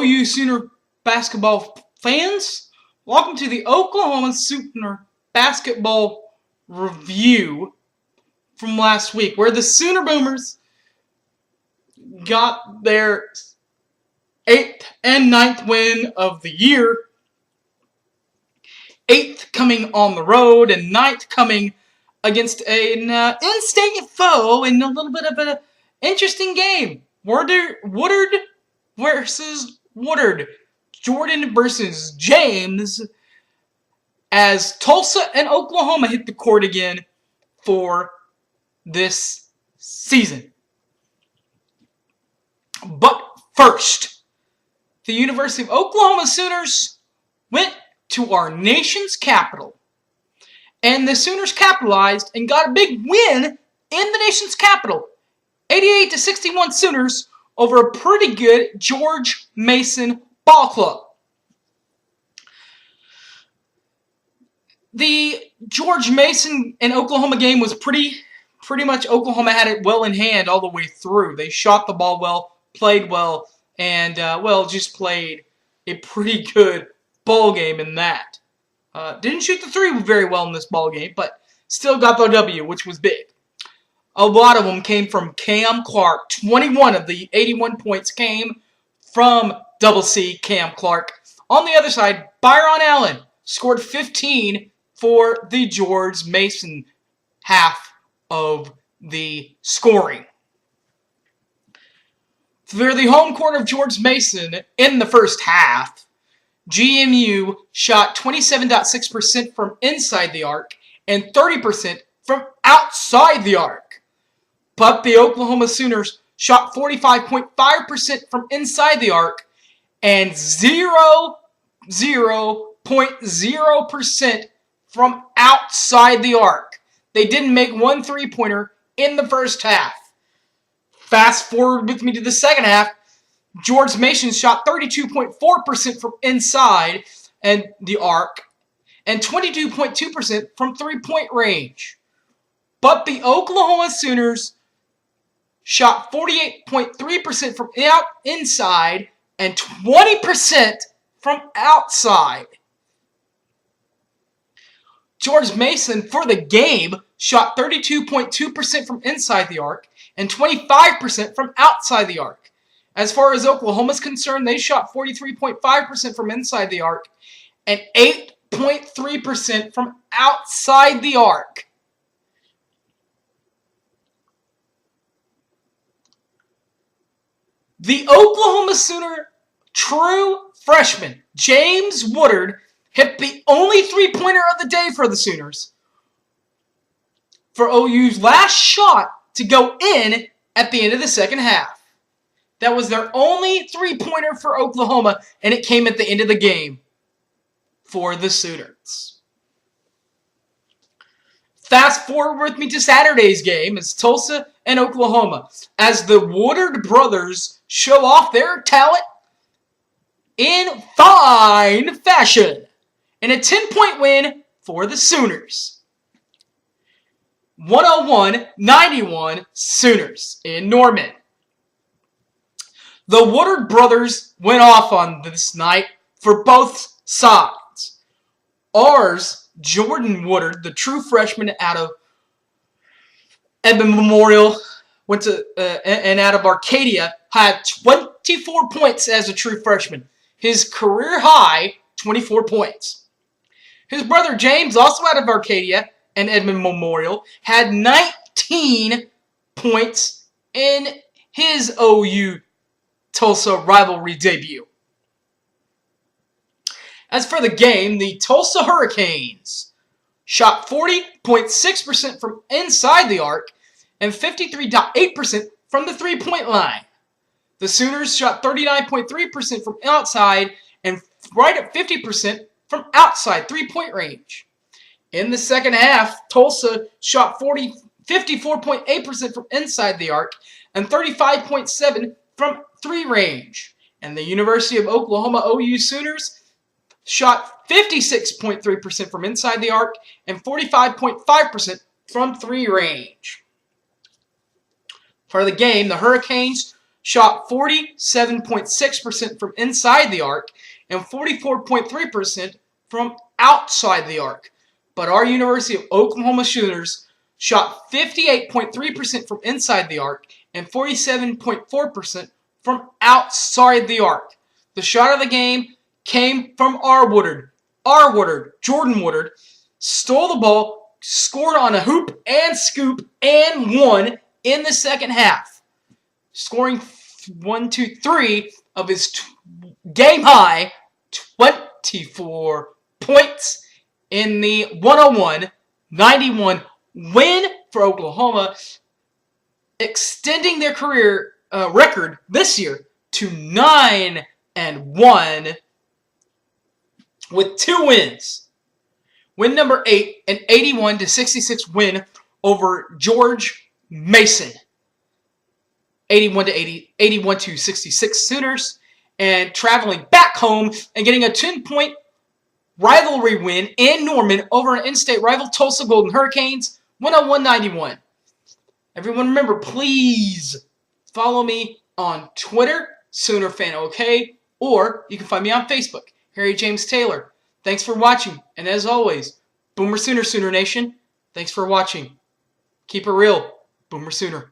OU Sooner basketball fans, welcome to the Oklahoma Sooner basketball review from last week, where the Sooner Boomers got their 8th and 9th win of the year. 8th coming on the road and 9th coming against an in-state foe in a little bit of an interesting game. Woodard versus Woodard. Jordan versus James, as Tulsa and Oklahoma hit the court again for this season. But first, the University of Oklahoma Sooners went to our nation's capital. And the Sooners capitalized and got a big win in the nation's capital. 88-61 Sooners over a pretty good George Mason ball club. The George Mason and Oklahoma game was pretty much Oklahoma had it well in hand all the way through. They shot the ball well, played well, and just played a pretty good ball game in that. Didn't shoot the three very well in this ball game, but still got the W, which was big. A lot of them came from Cam Clark. 21 of the 81 points came from Double C Cam Clark. On the other side, Byron Allen scored 15 for the George Mason half of the scoring. For the home court of George Mason in the first half, GMU shot 27.6% from inside the arc and 30% from outside the arc. But the Oklahoma Sooners shot 45.5% from inside the arc and 0.0% from outside the arc. They didn't make one three-pointer in the first half. Fast forward with me to the second half. George Mason shot 32.4% from inside and the arc and 22.2% from three-point range. But the Oklahoma Sooners shot 48.3% from inside and 20% from outside. George Mason, for the game, shot 32.2% from inside the arc and 25% from outside the arc. As far as Oklahoma's concerned, they shot 43.5% from inside the arc and 8.3% from outside the arc. The Oklahoma Sooner true freshman, James Woodard, hit the only three-pointer of the day for the Sooners for OU's last shot to go in at the end of the second half. That was their only three-pointer for Oklahoma, and it came at the end of the game for the Sooners. Fast forward with me to Saturday's game. It's Tulsa and Oklahoma, as the Woodard brothers show off their talent in fine fashion in a 10-point win for the Sooners. 101-91 Sooners in Norman. The Woodard brothers went off on this night for both sides. Ours, Jordan Woodard, the true freshman out of Edmond Memorial, and out of Arcadia, had 24 points as a true freshman. His career high, 24 points. His brother James, also out of Arcadia and Edmond Memorial, had 19 points in his OU Tulsa rivalry debut. As for the game, the Tulsa Hurricanes shot 40.6% from inside the arc and 53.8% from the three-point line. The Sooners shot 39.3% from outside and right at 50% from outside three-point range. In the second half, Tulsa shot 54.8% from inside the arc and 35.7% from three range. And the University of Oklahoma OU Sooners shot 56.3% from inside the arc and 45.5% from three range. For the game, the Hurricanes shot 47.6% from inside the arc and 44.3% from outside the arc. But our University of Oklahoma Sooners shot 58.3% from inside the arc and 47.4% from outside the arc. The shot of the game came from Jordan Woodard, stole the ball, scored on a hoop and scoop, and won in the second half, scoring 3 of his game-high 24 points in the 101-91 win for Oklahoma, extending their career record this year to 9-1 with 2 wins. Win number 8, an 81-66 win over George Mason. 81-66 Sooners, and traveling back home and getting a 10-point rivalry win in Norman over an in-state rival Tulsa Golden Hurricanes, 101-91. Everyone remember, please follow me on Twitter, SoonerFanOK, or you can find me on Facebook, Harry James Taylor. Thanks for watching, and as always, Boomer Sooner, Sooner Nation, thanks for watching. Keep it real, Boomer Sooner.